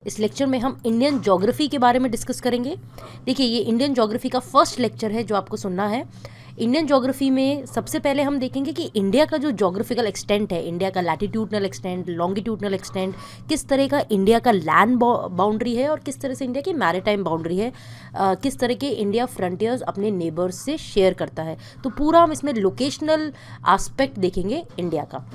इस लेक्चर में हम इंडियन ज्योग्राफी के बारे में डिस्कस करेंगे। देखिए, ये इंडियन ज्योग्राफी का फर्स्ट लेक्चर है जो आपको सुनना है। इंडियन ज्योग्राफी में सबसे पहले हम देखेंगे कि इंडिया का जो ज्योग्राफिकल एक्सटेंट है, इंडिया का लैटिट्यूडनल एक्सटेंट, लॉन्गिट्यूडनल एक्सटेंट, किस तरह का इंडिया का लैंड बाउंड्री है और किस तरह से इंडिया की मैरीटाइम बाउंड्री है, किस तरह के इंडिया फ्रंटियर्स अपने नेबर्स से शेयर करता है। तो पूरा हम इसमें लोकेशनल एस्पेक्ट देखेंगे इंडिया का।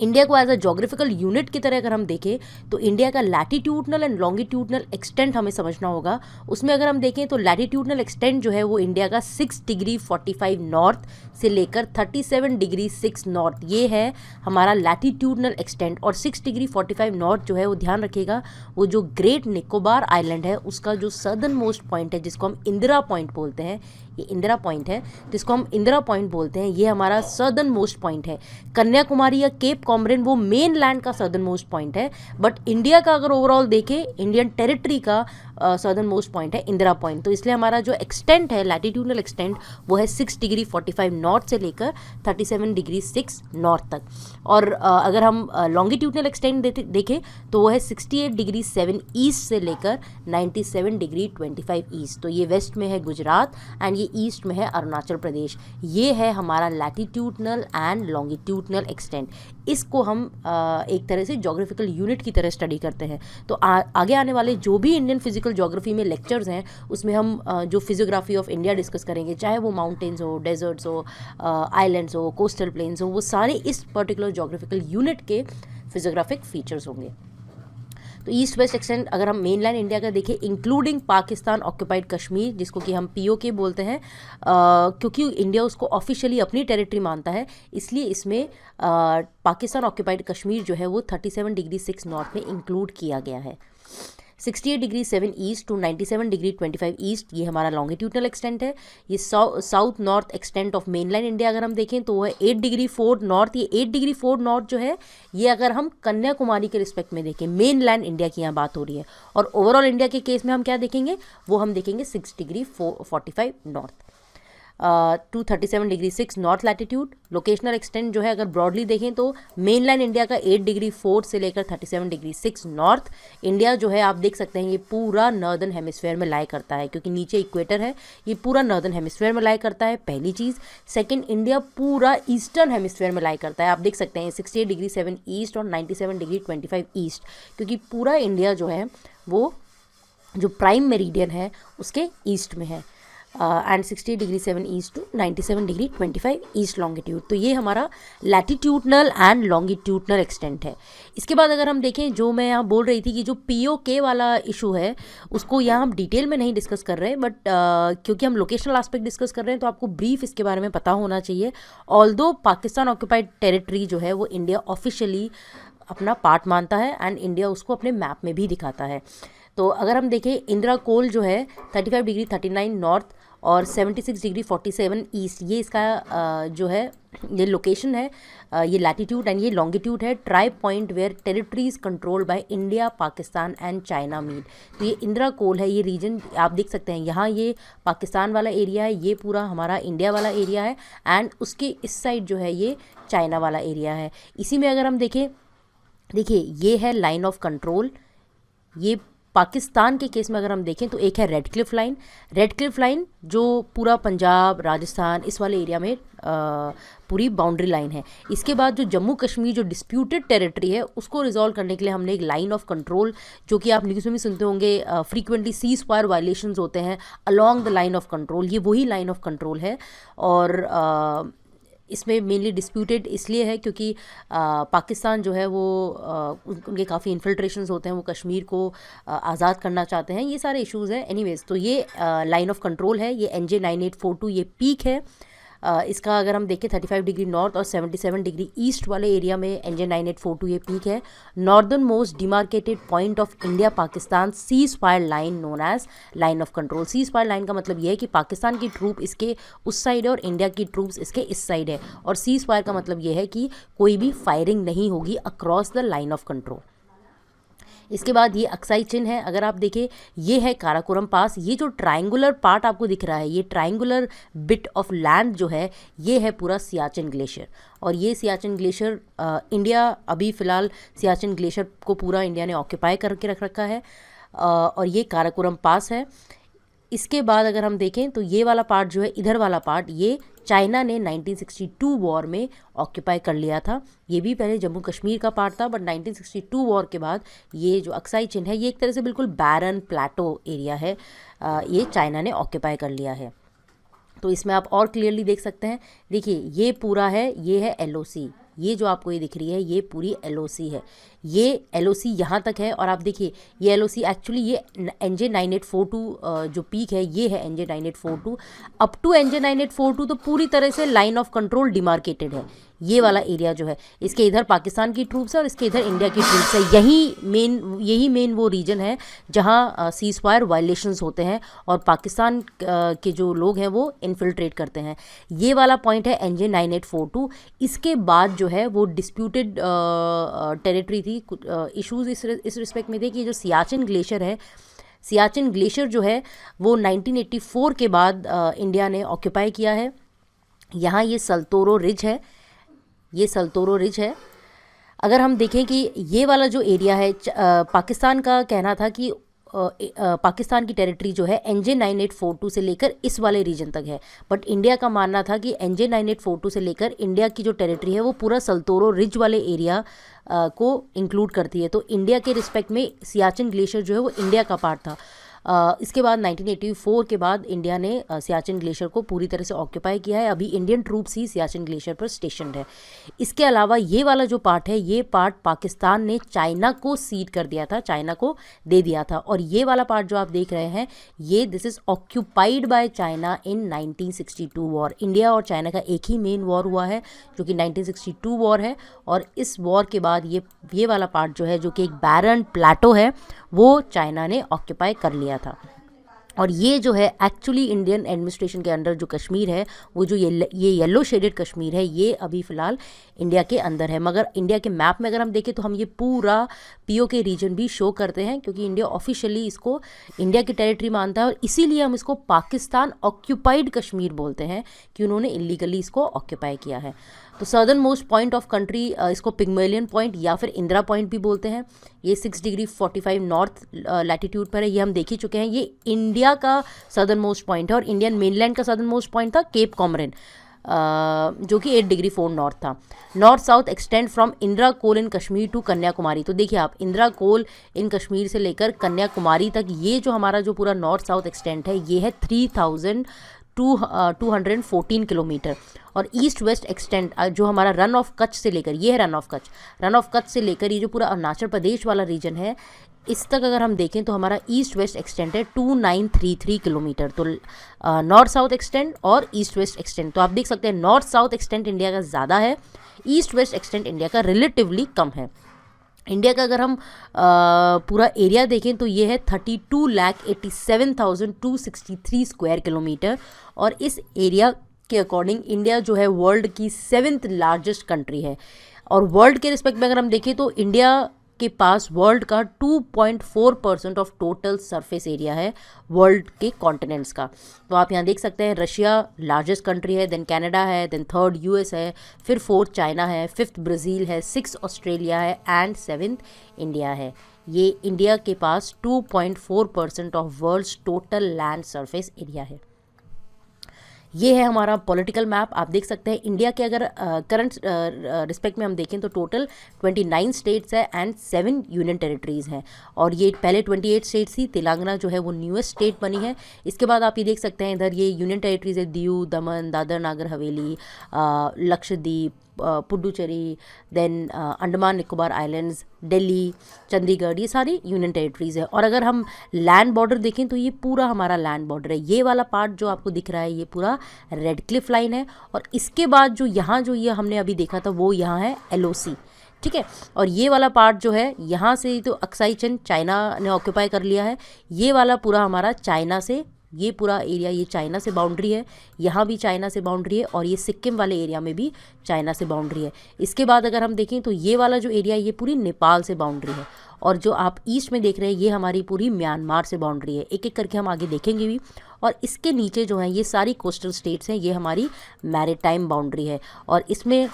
इंडिया को एज अ जोग्राफिकल यूनिट की तरह अगर हम देखें तो इंडिया का लैटिट्यूडनल एंड लॉन्गिट्यूडनल एक्सटेंट हमें समझना होगा। उसमें अगर हम देखें तो लैटिट्यूडनल एक्सटेंट जो है वो इंडिया का 6 डिग्री 45 नॉर्थ से लेकर 37 डिग्री 6 नॉर्थ, ये है हमारा लैटिट्यूडनल एक्सटेंट। और 6 डिग्री 45 नॉर्थ जो है वो ध्यान रखिएगा, वो जो ग्रेट निकोबार आइलैंड है उसका जो सदर्न मोस्ट पॉइंट है जिसको हम इंदिरा पॉइंट बोलते हैं, ये इंदिरा पॉइंट है जिसको हम इंदिरा पॉइंट बोलते हैं, ये हमारा सदर्न मोस्ट पॉइंट है। कन्याकुमारी या केप कॉमरिन वो मेन लैंड का सदर्न मोस्ट पॉइंट है, बट इंडिया का अगर ओवरऑल देखें, इंडियन टेरिटरी का सदर्न मोस्ट पॉइंट है इंदिरा पॉइंट। तो इसलिए हमारा जो एक्सटेंट है लैटिट्यूडनल एक्सटेंट वो है 6 डिग्री 45 नॉर्थ से लेकर 37 डिग्री 6 नॉर्थ तक। और अगर हम लॉन्गिट्यूडनल एक्सटेंट देखें तो वो है 68 डिग्री 7 ईस्ट से लेकर 97 डिग्री 25 ईस्ट। तो ये वेस्ट में है गुजरात एंड ये ईस्ट में है अरुणाचल प्रदेश। ये है हमारा लैटिट्यूडनल एंड लॉन्गिट्यूडनल एक्सटेंट। इसको हम एक तरह से ज्योग्राफिकल यूनिट की तरह स्टडी करते हैं। तो आगे आने वाले जो भी इंडियन फिजिकल ज्योग्राफी में लेक्चर्स हैं उसमें हम जो फिजियोग्राफी ऑफ इंडिया डिस्कस करेंगे, चाहे वो माउंटेन्स हो, डेजर्ट्स हो, आइलैंड्स हो, कोस्टल प्लेन्स हो, वो सारे इस पर्टिकुलर ज्योग्राफिकल यूनिट के फिजियोग्राफिक फीचर्स होंगे। तो ईस्ट वेस्ट एक्सटेंट अगर हम मेनलैंड इंडिया का देखें इंक्लूडिंग पाकिस्तान ऑक्यूपाइड कश्मीर, जिसको कि हम पीओके बोलते हैं, क्योंकि इंडिया उसको ऑफिशियली अपनी टेरिटरी मानता है, इसलिए इसमें पाकिस्तान ऑक्यूपाइड कश्मीर जो है वो 37 डिग्री 6 नॉर्थ में इंक्लूड किया गया है। 68 degree 7 east to 97 degree 25 east ये हमारा लॉन्गिट्यूडनल एक्सटेंट है। ये south north extent of mainland India अगर हम देखें तो वो है 8 डिग्री 4 नॉर्थ। ये 8 डिग्री 4 नॉर्थ जो है ये अगर हम कन्याकुमारी के रिस्पेक्ट में देखें, मेनलैंड इंडिया की यहाँ बात हो रही है। और ओवरऑल इंडिया के केस में हम क्या देखेंगे, वो हम देखेंगे 6 degree 45 north to 37 degree 6 north latitude. Locational extent जो है अगर ब्रॉडली देखें तो मेनलैंड इंडिया का 8 डिग्री 4 से लेकर 37 डिग्री 6 नॉर्थ। इंडिया जो है आप देख सकते हैं ये पूरा नॉर्दर्न हेमिस्फेयर में लाई करता है, क्योंकि नीचे इक्वेटर है, ये पूरा नॉर्दर्न हेमिस्फेयर में लाई करता है, पहली चीज़। सेकंड, इंडिया पूरा ईस्टर्न हेमिस्फेयर में लाई करता है। आप देख सकते हैं 68 डिग्री 7 ईस्ट और 97 डिग्री 25 ईस्ट, क्योंकि पूरा इंडिया जो है वो जो प्राइम मेरिडियन है उसके ईस्ट में है। And 60 degree 7 east to 97 degree 25 east longitude. तो ये हमारा लैटिट्यूडनल एंड लॉन्गिट्यूडनल एक्सटेंट है। इसके बाद अगर हम देखें, जो मैं यहाँ बोल रही थी कि जो पीओके वाला इशू है उसको यहाँ हम डिटेल में नहीं डिस्कस कर रहे, बट क्योंकि हम लोकेशनल एस्पेक्ट डिस्कस कर रहे हैं तो आपको ब्रीफ इसके बारे में पता होना चाहिए। ऑल्दो पाकिस्तान ऑक्यूपाइड टेरिटरी जो है वो इंडिया ऑफिशियली अपना पार्ट मानता है एंड इंडिया उसको अपने मैप में भी दिखाता है। तो अगर हम देखें, इंदिरा कोल जो है 35 डिग्री 39 नॉर्थ और 76 डिग्री 47 ईस्ट, ये इसका जो है ये लोकेशन है, ये लैटिट्यूड एंड ये लॉन्गिट्यूड है। Tri point where territories controlled by India, Pakistan and China meet. तो ये इंदिरा कोल है, ये रीजन आप देख सकते हैं, यहाँ ये पाकिस्तान वाला एरिया है, ये पूरा हमारा इंडिया वाला एरिया है एंड उसके इस साइड जो है ये चाइना वाला एरिया है। इसी में अगर हम देखें, देखिए ये है लाइन ऑफ कंट्रोल। ये पाकिस्तान के केस में अगर हम देखें तो एक है red Cliff line. Red Cliff line जो पूरा पंजाब, राजस्थान इस वाले एरिया में पूरी बाउंड्री लाइन है। इसके बाद जो जम्मू कश्मीर जो डिस्प्यूटेड टेरिटरी है उसको रिजॉल्व करने के लिए हमने एक लाइन ऑफ कंट्रोल, जो कि आप न्यूज़ में भी सुनते होंगे, फ्रीक्वेंटली सीज फायर वायलेशंस होते हैं along the line of control, ये वही लाइन ऑफ कंट्रोल है। और इसमें मेनली डिस्प्यूटेड इसलिए है क्योंकि पाकिस्तान जो है वो उनके काफ़ी इन्फिल्ट्रेशंस होते हैं, वो कश्मीर को आज़ाद करना चाहते हैं, ये सारे इश्यूज़ हैं। एनीवेज, तो ये लाइन ऑफ कंट्रोल है, ये NJ 9842 ये पीक है। इसका अगर हम देखें 35 डिग्री नॉर्थ और 77 डिग्री ईस्ट वाले एरिया में NJ 9842 ये पीक है। Northern most demarcated point of India Pakistan cease fire line known as line of control. Cease fire line का मतलब ये है कि पाकिस्तान की ट्रूप इसके उस साइड है और इंडिया की ट्रूप्स इसके इस साइड है, और सीज फायर का मतलब ये है कि कोई भी फायरिंग नहीं होगी across the line of control. इसके बाद ये अक्साई चिन है, अगर आप देखें ये है काराकोरम पास। ये जो ट्रायंगुलर पार्ट आपको दिख रहा है, ये ट्रायंगुलर बिट ऑफ लैंड जो है, ये है पूरा सियाचिन ग्लेशियर। और ये सियाचिन ग्लेशियर इंडिया अभी फ़िलहाल सियाचिन ग्लेशियर को पूरा इंडिया ने ऑक्यूपाई करके रख रखा है। और ये काराकोरम पास है। इसके बाद अगर हम देखें तो ये वाला पार्ट जो है, इधर वाला पार्ट, ये चाइना ने 1962 वॉर में ऑक्यूपाई कर लिया था। ये भी पहले जम्मू कश्मीर का पार्ट था, बट 1962 वॉर के बाद ये जो अक्साई चिन है, ये एक तरह से बिल्कुल बैरन प्लेटो एरिया है, ये चाइना ने ऑक्यूपाई कर लिया है। तो इसमें आप और क्लियरली देख सकते हैं, देखिए ये पूरा है, ये है LOC, ये जो आपको ये दिख रही है ये पूरी LOC है। ये LOC यहाँ तक है। और आप देखिए ये LOC एक्चुअली ये NJ 9842 जो पीक है, ये है NJ 9842 अप टू NJ 9842, तो पूरी तरह से लाइन ऑफ कंट्रोल डिमार्केटेड है। ये वाला एरिया जो है, इसके इधर पाकिस्तान की ट्रूप्स है और इसके इधर इंडिया की ट्रूप्स है। यही मेन वो रीजन है जहाँ सीज फायर वायलेशंस होते हैं और पाकिस्तान के जो लोग हैं वो इन्फिल्ट्रेट करते हैं। ये वाला पॉइंट है NJ 9842। इसके बाद जो है वो डिस्प्यूटेड टेरिटरी थी। इश्यूज इस रिस्पेक्ट में थे कि जो सियाचिन ग्लेशियर है, सियाचिन ग्लेशियर जो है वो 1984 के बाद इंडिया ने ऑक्यूपाई किया है। यहाँ ये सल्तोरो रिज है, ये सल्तोरो रिज है। अगर हम देखें कि ये वाला जो एरिया है, पाकिस्तान का कहना था कि पाकिस्तान की टेरिटरी जो है NJ 9842 से लेकर इस वाले रीजन तक है, बट इंडिया का मानना था कि NJ 9842 से लेकर इंडिया की जो टेरिटरी है वो पूरा सल्तोरो रिज वाले एरिया को इंक्लूड करती है। तो इंडिया के रिस्पेक्ट में सियाचिन ग्लेशियर जो है वो इंडिया का पार्ट था। इसके बाद 1984 के बाद इंडिया ने सियाचिन ग्लेशियर को पूरी तरह से ऑक्यूपाई किया है। अभी इंडियन ट्रूप्स ही सियाचिन ग्लेशियर पर स्टेशनड है। इसके अलावा ये वाला जो पार्ट है, ये पार्ट पाकिस्तान ने चाइना को सीड कर दिया था, चाइना को दे दिया था। और ये वाला पार्ट जो आप देख रहे हैं, ये this is occupied by China in 1962 war. India और चाइना का एक ही मेन वॉर हुआ है जो कि 1962 वॉर है। और इस वॉर के बाद ये वाला पार्ट जो है, जो कि एक बैरन प्लेटो है, वो चाइना ने ऑक्यूपाई कर लिया था। और ये जो है एक्चुअली इंडियन एडमिनिस्ट्रेशन के अंडर जो कश्मीर है, वो जो ये येलो शेडेड कश्मीर है, ये अभी फ़िलहाल इंडिया के अंदर है। मगर इंडिया के मैप में अगर हम देखें तो हम ये पूरा POK रीजन भी शो करते हैं, क्योंकि इंडिया ऑफिशियली इसको इंडिया की टेरिटरी मानता है और इसीलिए हम इसको पाकिस्तान ऑक्यूपाइड कश्मीर बोलते हैं कि उन्होंने इलीगली इसको ऑक्यूपाई किया है। तो southern most point of country, इसको पिग्मेलियन पॉइंट या फिर इंदिरा पॉइंट भी बोलते हैं। ये 6 डिग्री 45 नॉर्थ लैटिट्यूड पर है, ये हम देख ही चुके हैं। ये इंडिया का सदर्न मोस्ट पॉइंट है और इंडियन मेनलैंड का सदर्न मोस्ट पॉइंट था केप कॉमरिन, जो कि 8 डिग्री 4 नॉर्थ था। North south extend from Indira col in Kashmir to Kanyakumari. तो देखिए आप, इंदिरा कोल इन कश्मीर से लेकर कन्याकुमारी तक, ये जो हमारा जो पूरा नॉर्थ साउथ एक्सटेंड है, ये है 3214 किलोमीटर। और ईस्ट वेस्ट एक्सटेंड जो हमारा रन ऑफ कच्छ से लेकर, ये है रन ऑफ कच्छ से लेकर ये जो पूरा अरुणाचल प्रदेश वाला रीजन है, इस तक अगर हम देखें तो हमारा ईस्ट वेस्ट एक्सटेंड है 2933 किलोमीटर। तो नॉर्थ साउथ एक्सटेंड और ईस्ट वेस्ट एक्सटेंड, तो आप देख सकते हैं नॉर्थ साउथ एक्सटेंड इंडिया का ज़्यादा है, ईस्ट वेस्ट एक्सटेंड इंडिया का रिलेटिवली कम है। इंडिया का अगर हम पूरा एरिया देखें तो ये है 32,87,263 स्क्वायर किलोमीटर। और इस एरिया के अकॉर्डिंग इंडिया जो है वर्ल्ड की 7th लार्जेस्ट कंट्री है। और वर्ल्ड के रिस्पेक्ट में अगर हम देखें तो इंडिया के पास वर्ल्ड का 2.4% ऑफ टोटल सरफेस एरिया है वर्ल्ड के कॉन्टिनेंट्स का। तो आप यहाँ देख सकते हैं रशिया लार्जेस्ट कंट्री है, देन कनाडा है, देन 3rd US है, फिर 4th चाइना है, 5th ब्राज़ील है, 6th ऑस्ट्रेलिया है एंड 7th इंडिया है। ये इंडिया के पास 2.4% of world's total land surface area है। ये है हमारा पॉलिटिकल मैप। आप देख सकते हैं इंडिया के अगर करंट रिस्पेक्ट में हम देखें तो टोटल 29 स्टेट्स है एंड 7 यूनियन टेरिटरीज़ हैं। और ये पहले 28 स्टेट्स थी, तेलंगाना जो है वो न्यूएस्ट स्टेट बनी है। इसके बाद आप ये देख सकते हैं इधर ये यूनियन टेरिटरीज़ है, दीव, दमन, दादर नागर हवेली, लक्षद्वीप, पुडुचेरी, देन अंडमान निकोबार आइलैंड्स, दिल्ली, चंडीगढ़, ये सारी यूनियन टेरिटरीज़ है। और अगर हम लैंड बॉर्डर देखें तो ये पूरा हमारा लैंड बॉर्डर है। ये वाला पार्ट जो आपको दिख रहा है ये पूरा रेड क्लिफ लाइन है। और इसके बाद जो यहाँ जो ये हमने अभी देखा था वो यहाँ है LOC, ठीक है। और ये वाला पार्ट जो है यहाँ से तो अक्साई चिन चाइना ने ऑक्यूपाई कर लिया है। ये वाला पूरा हमारा चाइना से ये पूरा एरिया ये चाइना से बाउंड्री है, यहाँ भी चाइना से बाउंड्री है, और ये सिक्किम वाले एरिया में भी चाइना से बाउंड्री है। इसके बाद अगर हम देखें तो ये वाला जो एरिया ये पूरी नेपाल से बाउंड्री है, और जो आप ईस्ट में देख रहे हैं ये हमारी पूरी म्यांमार से बाउंड्री है। एक एक करके हम आगे देखेंगे भी। और इसके नीचे जो है ये सारी कोस्टल स्टेट्स हैं, ये हमारी मैरीटाइम बाउंड्री है। और इसमें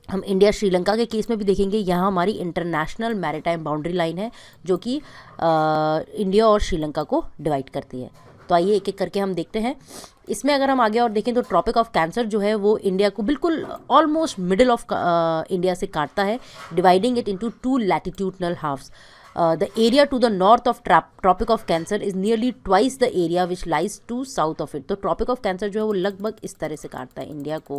हम इंडिया श्रीलंका के केस में भी देखेंगे, यहाँ हमारी इंटरनेशनल मैरीटाइम बाउंड्री लाइन है जो कि इंडिया और श्रीलंका को डिवाइड करती है। तो आइए एक एक करके हम देखते हैं। इसमें अगर हम आगे और देखें तो ट्रॉपिक ऑफ कैंसर जो है वो इंडिया को बिल्कुल ऑलमोस्ट मिडिल ऑफ इंडिया से काटता है, dividing it into 2 latitudinal halves. The area to the north of Tropic of Cancer is nearly twice the area which lies to south of it। तो Tropic of Cancer जो है वो लगभग इस तरह से काटता है इंडिया को,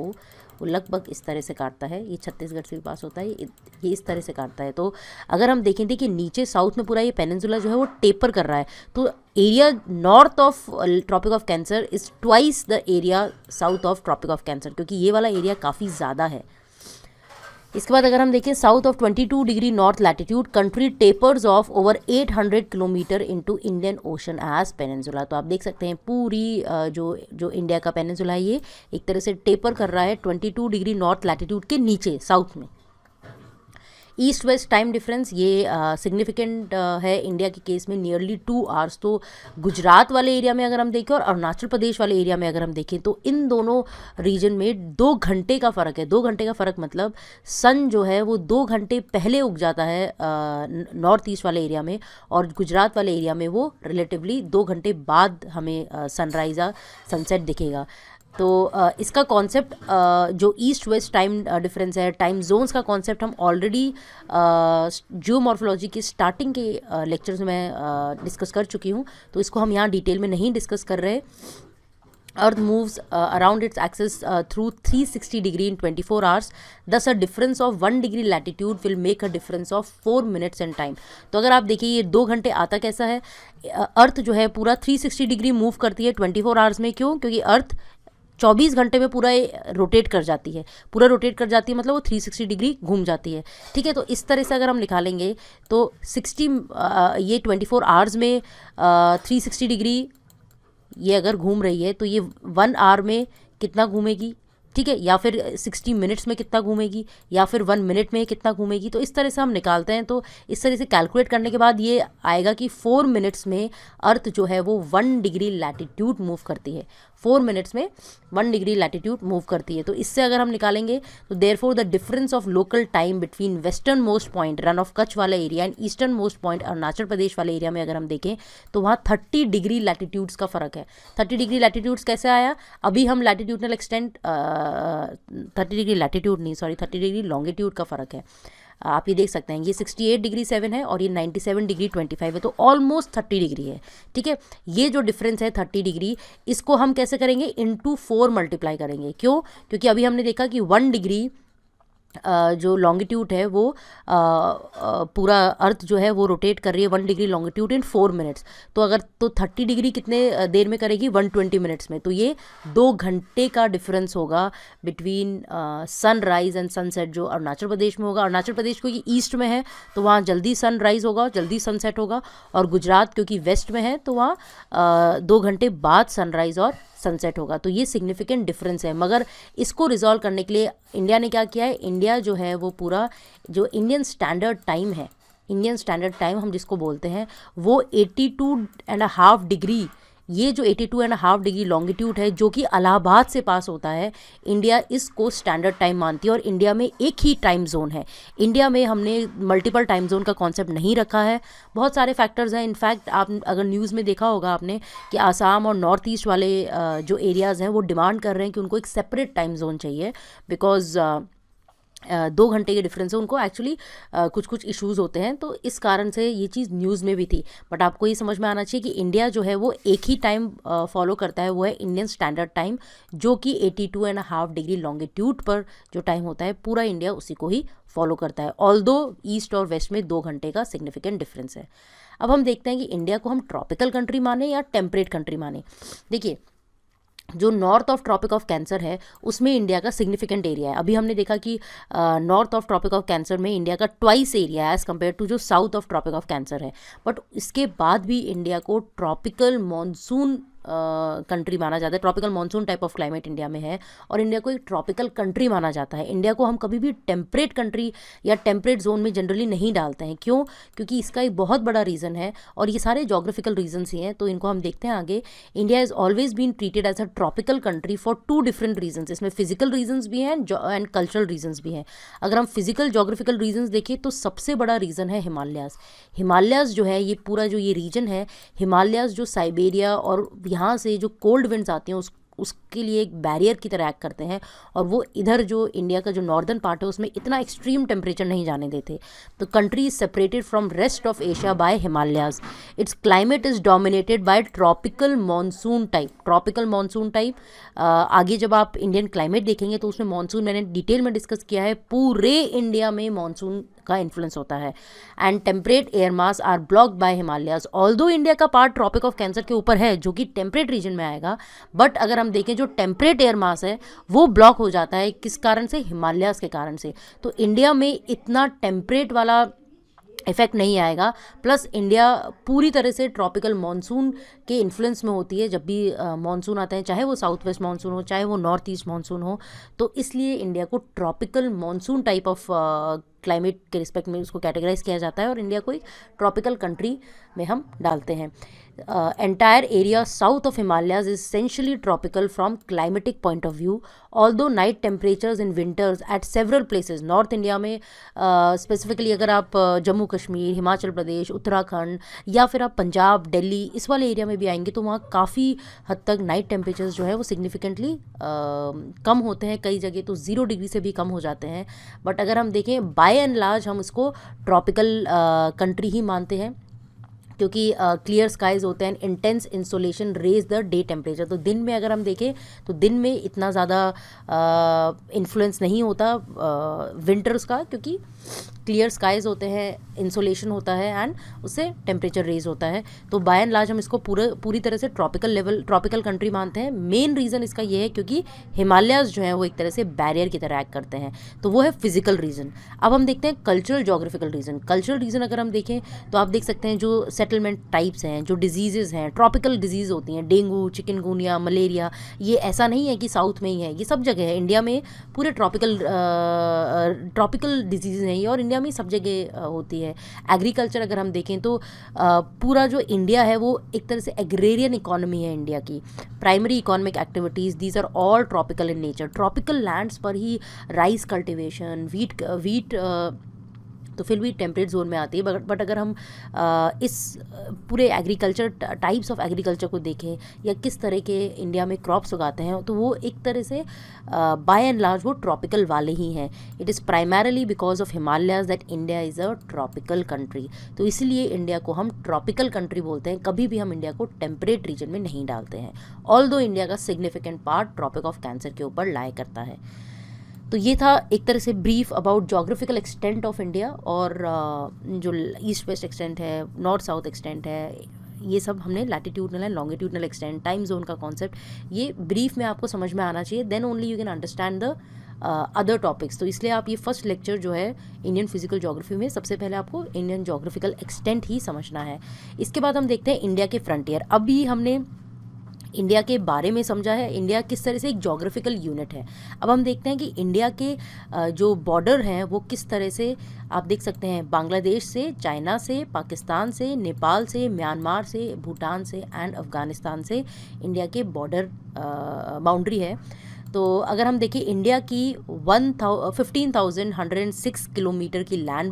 वो लगभग इस तरह से काटता है। ये छत्तीसगढ़ से भी पास होता है, ये इस तरह से काटता है। तो अगर हम देखें देखिए नीचे साउथ में पूरा ये पेनिनसुला जो है वो टेपर कर रहा है, तो area north of tropic of cancer is twice the area south of tropic of cancer, क्योंकि ये वाला एरिया काफ़ी ज़्यादा है। इसके बाद अगर हम देखें south of 22 degree north latitude country tapers off over 800 kilometre into Indian ocean as peninsula. तो आप देख सकते हैं पूरी जो इंडिया का पेनिनसुला है ये एक तरह से टेपर कर रहा है 22 डिग्री नॉर्थ लैटिट्यूड के नीचे साउथ में। ईस्ट वेस्ट टाइम डिफरेंस ये सिग्निफिकेंट है इंडिया के केस में, नियरली 2 आवर्स। तो गुजरात वाले एरिया में अगर हम देखें और अरुणाचल प्रदेश वाले एरिया में अगर हम देखें तो इन दोनों रीजन में 2 घंटे का फ़र्क है। 2 घंटे का फ़र्क मतलब सन जो है वो 2 घंटे पहले उग जाता है नॉर्थ ईस्ट वाले एरिया में, और गुजरात वाले एरिया में वो रिलेटिवली 2 घंटे बाद हमें सनराइज़ या सनसेट दिखेगा। तो इसका कॉन्सेप्ट जो ईस्ट वेस्ट टाइम डिफरेंस है, टाइम जोन्स का कॉन्सेप्ट हम ऑलरेडी जियोमॉर्फोलॉजी के स्टार्टिंग के लेक्चर्स में डिस्कस कर चुकी हूँ, तो इसको हम यहाँ डिटेल में नहीं डिस्कस कर रहे। Earth moves around its axis through 360 degree in 24 hours, thus a difference of 1 degree latitude will make a difference of 4 minutes in time. तो अगर आप देखिए ये 2 घंटे आता कैसा है, अर्थ जो है पूरा 360 डिग्री मूव करती है 24 आवर्स में। क्यों? क्योंकि अर्थ 24 घंटे में पूरा रोटेट कर जाती है, पूरा रोटेट कर जाती है मतलब वो 360 डिग्री घूम जाती है। ठीक है, तो इस तरह से अगर हम निकालेंगे तो 60 ये 24 आवर्स में 360 डिग्री ये अगर घूम रही है तो ये 1 आवर में कितना घूमेगी, ठीक है, या फिर 60 मिनट्स में कितना घूमेगी, या फिर 1 मिनट में कितना घूमेगी। तो इस तरह से हम निकालते हैं। तो इस तरह से कैलकुलेट करने के बाद ये आएगा कि 4 मिनट्स में अर्थ जो है वो 1 डिग्री लैटिट्यूड मूव करती है, 4 मिनट्स में 1 डिग्री लैटिट्यूड मूव करती है। तो इससे अगर हम निकालेंगे तो therefore the difference of local time between western most point Rann of Kutch वाला area and eastern most point Arunachal Pradesh वाले एरिया में अगर हम देखें तो वहाँ 30 डिग्री लैटिट्यूड्स का फ़र्क है। 30 डिग्री लैटिट्यूड्स कैसे आया? अभी हम लैटिट्यूडनल एक्सटेंट 30 डिग्री लैटिट्यूड नहीं, सॉरी 30 डिग्री लॉन्गिट्यूड का फ़र्क है। आप ये देख सकते हैं ये 68 डिग्री 7 है और ये 97 डिग्री 25 है, तो ऑलमोस्ट 30 डिग्री है। ठीक है, ये जो डिफरेंस है 30 डिग्री, इसको हम कैसे करेंगे? इंटू 4 मल्टीप्लाई करेंगे। क्यों? क्योंकि अभी हमने देखा कि 1 डिग्री जो लॉन्गिट्यूड है वो पूरा अर्थ जो है वो रोटेट कर रही है 1 डिग्री लॉन्गिट्यूड इन 4 मिनट्स। तो अगर तो 30 डिग्री कितने देर में करेगी? 120 मिनट्स में। तो ये 2 घंटे का डिफरेंस होगा बिटवीन सनराइज एंड सनसेट जो अरुणाचल प्रदेश में होगा। अरुणाचल प्रदेश क्योंकि ईस्ट में है तो वहाँ जल्दी सनराइज होगा, जल्दी सनसेट होगा, और गुजरात क्योंकि वेस्ट में है तो वहाँ 2 घंटे बाद सनराइज और सनसेट होगा। तो ये सिग्निफिकेंट डिफरेंस है। मगर इसको रिजॉल्व करने के लिए इंडिया ने क्या किया है? इंडिया जो है वो पूरा जो इंडियन स्टैंडर्ड टाइम है, इंडियन स्टैंडर्ड टाइम हम जिसको बोलते हैं, वो 82.5 डिग्री, ये जो 82.5 डिग्री लॉन्गिट्यूड है जो कि इलाहाबाद से पास होता है, इंडिया इसको स्टैंडर्ड टाइम मानती है। और इंडिया में एक ही टाइम जोन है। इंडिया में हमने मल्टीपल टाइम जोन का कॉन्सेप्ट नहीं रखा है। बहुत सारे फैक्टर्स हैं। इनफैक्ट आप अगर न्यूज़ में देखा होगा आपने कि आसाम और नॉर्थ ईस्ट वाले जो एरियाज़ हैं वो डिमांड कर रहे हैं कि उनको एक सेपरेट टाइम जोन चाहिए, बिकॉज 2 घंटे के डिफरेंस है उनको। एक्चुअली कुछ कुछ इश्यूज़ होते हैं, तो इस कारण से ये चीज़ न्यूज़ में भी थी। बट आपको ये समझ में आना चाहिए कि इंडिया जो है वो एक ही टाइम फॉलो करता है, वो है इंडियन स्टैंडर्ड टाइम, जो कि 82.5 डिग्री लॉन्गिट्यूड पर जो टाइम होता है पूरा इंडिया उसी को ही फॉलो करता है। ऑल्दो ईस्ट और वेस्ट में 2 घंटे का सिग्निफिकेंट डिफरेंस है। अब हम देखते हैं कि इंडिया को हम ट्रॉपिकल कंट्री माने या टेम्परेट कंट्री माने। देखिए जो north of tropic of cancer है उसमें इंडिया का सिग्निफिकेंट एरिया है। अभी हमने देखा कि north of tropic of cancer में इंडिया का ट्वाइस एरिया है एज़ कम्पेयर टू जो south of tropic of cancer है। बट इसके बाद भी इंडिया को ट्रॉपिकल मॉनसून कंट्री माना जाता है, tropical monsoon type of climate India में है, और इंडिया को एक ट्रॉपिकल कंट्री माना जाता है। इंडिया को हम कभी भी टेम्परेट कंट्री या टेम्परेट जोन में जनरली नहीं डालते हैं। क्यों? क्योंकि इसका एक बहुत बड़ा रीज़न है, और ये सारे जोग्राफिकल रीजन्स ही हैं, तो इनको हम देखते हैं आगे। India is always been treated as a tropical country for 2 different reasons. इसमें फिजिकल रीजन्स भी हैं एंड कल्चरल रीजन्स भी हैं। अगर हम फिजिकल जोग्राफिकल रीजन्स देखें तो सबसे बड़ा रीज़न है हिमालयाज़। हिमालयाज़ जो है, ये पूरा जो ये रीजन है, हिमालयाज़ जो साइबेरिया और यहाँ से जो कोल्ड विंड्स आती हैं उसके लिए एक बैरियर की तरह एक्ट करते हैं, और वो इधर जो इंडिया का जो नॉर्दर्न पार्ट है उसमें इतना एक्सट्रीम टेम्परेचर नहीं जाने देते। तो country is separated from rest of Asia by Himalayas. Its climate is dominated by tropical monsoon type. Tropical monsoon type, आगे जब आप इंडियन क्लाइमेट देखेंगे तो उसमें मानसून मैंने डिटेल में डिस्कस किया है। पूरे इंडिया में मानसून का इन्फ्लुएंस होता है। And temperate air mass are blocked by Himalayas. Although India का पार्ट ट्रॉपिक ऑफ कैंसर के ऊपर है जो कि टेम्परेट रीजन में आएगा, बट अगर हम देखें जो टेम्परेट एयर मास है वो ब्लॉक हो जाता है। किस कारण से? हिमालयाज के कारण से। तो इंडिया में इतना टेम्परेट वाला इफेक्ट नहीं आएगा। प्लस इंडिया पूरी तरह से ट्रॉपिकल मानसून के इन्फ्लुएंस में होती है जब भी मानसून आता है, चाहे वो साउथ वेस्ट मानसून हो, चाहे वो नॉर्थ ईस्ट मानसून हो। तो इसलिए इंडिया को tropical monsoon type of climate के रिस्पेक्ट में उसको कैटेगराइज किया जाता है, और इंडिया को एक ट्रॉपिकल कंट्री में हम डालते हैं। Entire area south of Himalayas is essentially tropical from climatic point of view, although night temperatures in winters eight several places. North India में स्पेसिफिकली अगर आप जम्मू कश्मीर, हिमाचल प्रदेश, उत्तराखंड या फिर आप पंजाब, दिल्ली इस वाले एरिया में भी आएंगे तो वहाँ काफ़ी हद तक नाइट टेम्परेचर्स जो है वो सिग्निफिकेंटली कम होते हैं। कई जगह तो 0 डिग्री से भी कम हो जाते हैं। बट अगर हम देखें बाय एंड लार्ज हम इसको ट्रॉपिकल कंट्री ही मानते हैं, क्योंकि क्लियर स्काइज होते हैं, intense insolation raise the day temperature. तो दिन में अगर हम देखें तो दिन में इतना ज़्यादा इन्फ्लुएंस नहीं होता विंटर्स का, क्योंकि क्लियर स्काइज होते हैं, इंसोलेशन होता है एंड उससे टेम्परेचर रेज होता है। तो बाय एंड लार्ज हम इसको पूरी तरह से ट्रॉपिकल कंट्री मानते हैं। मेन रीज़न इसका ये है क्योंकि हिमालयाज जो है वो एक तरह से बैरियर की तरह एक्ट करते हैं। तो वो है फिजिकल रीज़न। अब हम देखते हैं cultural geographical reason. Cultural reason अगर हम देखें तो आप देख सकते हैं जो सेटलमेंट टाइप्स हैं, जो डिजीज़ हैं, ट्रॉपिकल डिजीज़ होती हैं, डेंगू, चिकनगुनिया, मलेरिया, ये ऐसा नहीं है कि साउथ में ही है, ये सब जगह है। इंडिया में पूरे ट्रॉपिकल डिजीज़ हैं ये, और इंडिया में सब जगह होती है। एग्रीकल्चर अगर हम देखें तो पूरा जो इंडिया है वो एक तरह से एग्रेरियन इकोनॉमी है इंडिया की। Primary economic activities these are all tropical in nature. Tropical lands पर ही राइस कल्टिवेशन, वीट तो फिर भी टेम्परेट जोन में आती है। बट अगर हम इस पूरे एग्रीकल्चर टाइप्स ऑफ एग्रीकल्चर को देखें या किस तरह के इंडिया में क्रॉप्स उगाते हैं, तो वो एक तरह से बाय एंड लार्ज वो ट्रॉपिकल वाले ही हैं। It is primarily because of Himalayas that India is a tropical country. तो इसलिए इंडिया को हम ट्रॉपिकल कंट्री बोलते हैं। कभी भी हम इंडिया को टेम्परेट रीजन में नहीं डालते हैं, ऑल्दो इंडिया का significant part tropic of cancer के ऊपर लाई करता है। तो ये था एक तरह से brief about geographical extent of India, और जो ईस्ट वेस्ट एक्सटेंट है, नॉर्थ साउथ एक्सटेंट है, ये सब हमने latitudinal and longitudinal extent, time zone का कॉन्सेप्ट, ये ब्रीफ में आपको समझ में आना चाहिए। Then only you can understand the other topics. तो इसलिए आप ये फर्स्ट लेक्चर जो है इंडियन फिजिकल जोग्राफी में, सबसे पहले आपको इंडियन जोग्राफिकल एक्सटेंट ही समझना है। इसके बाद हम देखते हैं इंडिया के फ्रंटियर। अभी हमने इंडिया के बारे में समझा है, इंडिया किस तरह से एक जोग्राफिकल यूनिट है। अब हम देखते हैं कि इंडिया के जो बॉर्डर हैं वो किस तरह से, आप देख सकते हैं बांग्लादेश से, चाइना से, पाकिस्तान से, नेपाल से, म्यांमार से, भूटान से एंड अफ़गानिस्तान से इंडिया के बॉर्डर बाउंड्री है। तो अगर हम देखें इंडिया की 15,106 किलोमीटर की लैंड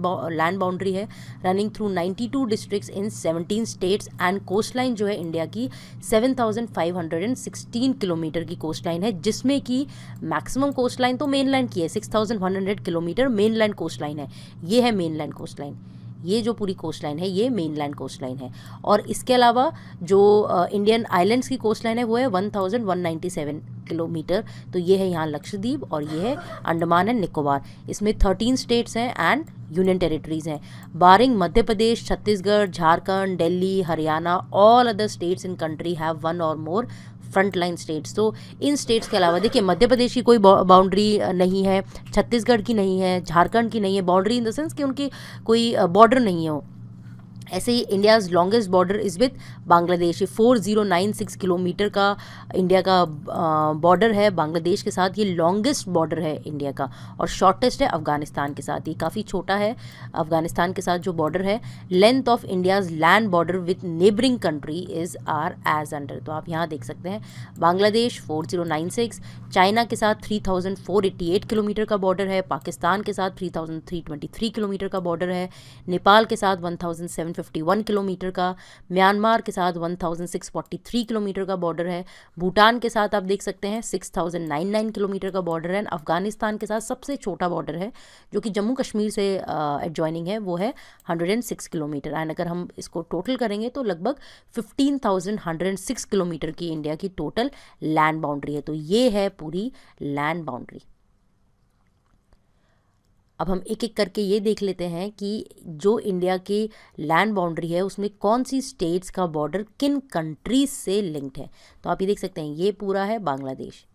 बाउंड्री है, running through 92 districts in 17 states, and coast line जो है इंडिया की 7,516 किलोमीटर की कोस्ट लाइन है, जिसमें कि मैक्सिमम कोस्ट लाइन तो मेन लैंड की है, 6,100 kilometre main land coast line है। ये है मेन लैंड कोस्ट लाइन, ये जो पूरी कोस्ट लाइन है ये मेन लैंड कोस्ट लाइन है। और इसके अलावा जो इंडियन आइलैंड्स की कोस्ट लाइन है वो है 1,197 किलोमीटर। तो ये है यहाँ लक्षद्वीप और ये है अंडमान एंड निकोबार। इसमें 13 स्टेट्स हैं एंड यूनियन टेरिटरीज हैं। Barring Madhya Pradesh, Chhattisgarh, Jharkhand, Delhi, Haryana, all other states in country have one or more front line states. तो इन स्टेट्स के अलावा देखिए मध्य प्रदेश की कोई बाउंड्री नहीं है, छत्तीसगढ़ की नहीं है, झारखंड की नहीं है, बाउंड्री इन द सेंस कि उनकी कोई बॉर्डर नहीं है वो ऐसे ही India's longest border is with Bangladesh. ये 4096 किलोमीटर का इंडिया का बॉर्डर है बांग्लादेश के साथ। ये लॉन्गेस्ट बॉर्डर है इंडिया का। और शॉर्टेस्ट है अफ़गानिस्तान के साथ। ये काफ़ी छोटा है अफ़गानिस्तान के साथ जो बॉर्डर है। Length of India's land border with neighbouring country is are as under. तो आप यहाँ देख सकते हैं बांग्लादेश 4096, चाइना के साथ 3488 किलोमीटर का बॉर्डर है, पाकिस्तान के साथ 3323 किलोमीटर का बॉर्डर है, नेपाल के साथ 1751 किलोमीटर का, म्यांमार के साथ 1643 किलोमीटर का बॉर्डर है, भूटान के साथ आप देख सकते हैं 6099 किलोमीटर का बॉर्डर है। अफगानिस्तान के साथ सबसे छोटा बॉर्डर है जो कि जम्मू कश्मीर से एडजॉइनिंग है, वो है 106 किलोमीटर। एंड अगर हम इसको टोटल करेंगे तो लगभग 15,106 किलोमीटर की इंडिया की टोटल लैंड बाउंड्री है। तो ये है पूरी लैंड बाउंड्री। अब हम एक एक करके ये देख लेते हैं कि जो इंडिया की लैंड बाउंड्री है उसमें कौन सी स्टेट्स का बॉर्डर किन कंट्रीज से लिंक्ड है। तो आप ये देख सकते हैं ये पूरा है बांग्लादेश।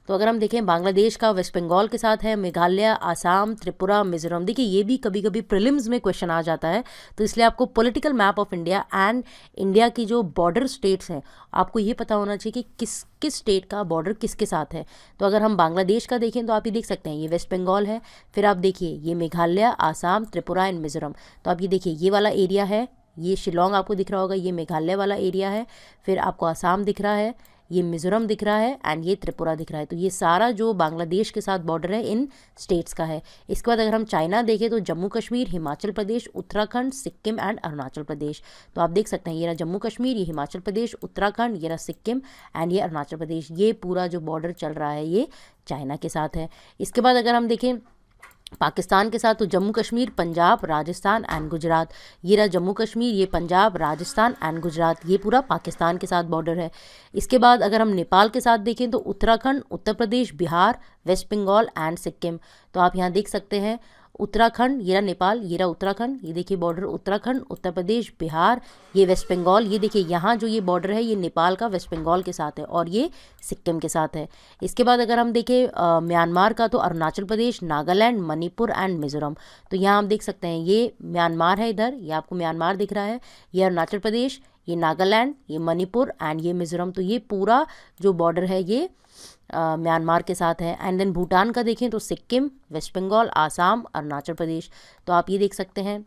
तो अगर हम देखें बांग्लादेश का वेस्ट बंगाल के साथ है, मेघालय, आसाम, त्रिपुरा, मिजोरम। देखिए ये भी कभी कभी प्रीलिम्स में क्वेश्चन आ जाता है, तो इसलिए आपको political map of India and India की जो बॉर्डर स्टेट्स हैं आपको ये पता होना चाहिए कि किस किस स्टेट का बॉर्डर किसके साथ है। तो अगर हम बांग्लादेश का देखें तो आप ये देख सकते हैं ये वेस्ट बंगाल है, फिर आप देखिए ये मेघालय, आसाम, त्रिपुरा एंड मिजोरम। तो आप ये देखिए ये वाला एरिया है, ये शिलोंग आपको दिख रहा होगा, ये मेघालय वाला एरिया है, फिर आपको आसाम दिख रहा है, ये मिजोरम दिख रहा है एंड ये त्रिपुरा दिख रहा है। तो ये सारा जो बांग्लादेश के साथ बॉर्डर है इन स्टेट्स का है। इसके बाद अगर हम चाइना देखें तो जम्मू कश्मीर, हिमाचल प्रदेश, उत्तराखंड, सिक्किम एंड अरुणाचल प्रदेश। तो आप देख सकते हैं ये रहा जम्मू कश्मीर, ये हिमाचल प्रदेश, उत्तराखंड, ये रहा सिक्किम एंड ये अरुणाचल प्रदेश। ये पूरा जो बॉर्डर चल रहा है ये चाइना के साथ है। इसके बाद अगर हम देखें पाकिस्तान के साथ तो जम्मू कश्मीर, पंजाब, राजस्थान एंड गुजरात। ये रहा जम्मू कश्मीर, ये पंजाब, राजस्थान एंड गुजरात। ये पूरा पाकिस्तान के साथ बॉर्डर है। इसके बाद अगर हम नेपाल के साथ देखें तो उत्तराखंड, उत्तर प्रदेश, बिहार, वेस्ट बंगाल एंड सिक्किम। तो आप यहाँ देख सकते हैं उत्तराखंड, ये रहा नेपाल, ये रहा उत्तराखंड। ये देखिए बॉर्डर उत्तराखंड, उत्तर प्रदेश, बिहार, ये वेस्ट बंगाल। ये देखिए यहाँ जो ये बॉर्डर है ये नेपाल का वेस्ट बंगाल के साथ है और ये सिक्किम के साथ है। इसके बाद अगर हम देखें म्यांमार का तो अरुणाचल प्रदेश, नागालैंड, मणिपुर एंड मिजोरम। तो यहाँ आप देख सकते हैं ये म्यांमार है, इधर ये आपको म्यांमार दिख रहा है, ये अरुणाचल प्रदेश, ये नागालैंड, ये मणिपुर एंड ये मिजोरम। तो ये पूरा जो बॉर्डर है ये म्यांमार के साथ है। एंड देन भूटान का देखें तो सिक्किम, वेस्ट बंगाल, आसाम, अरुणाचल प्रदेश। तो आप ये देख सकते हैं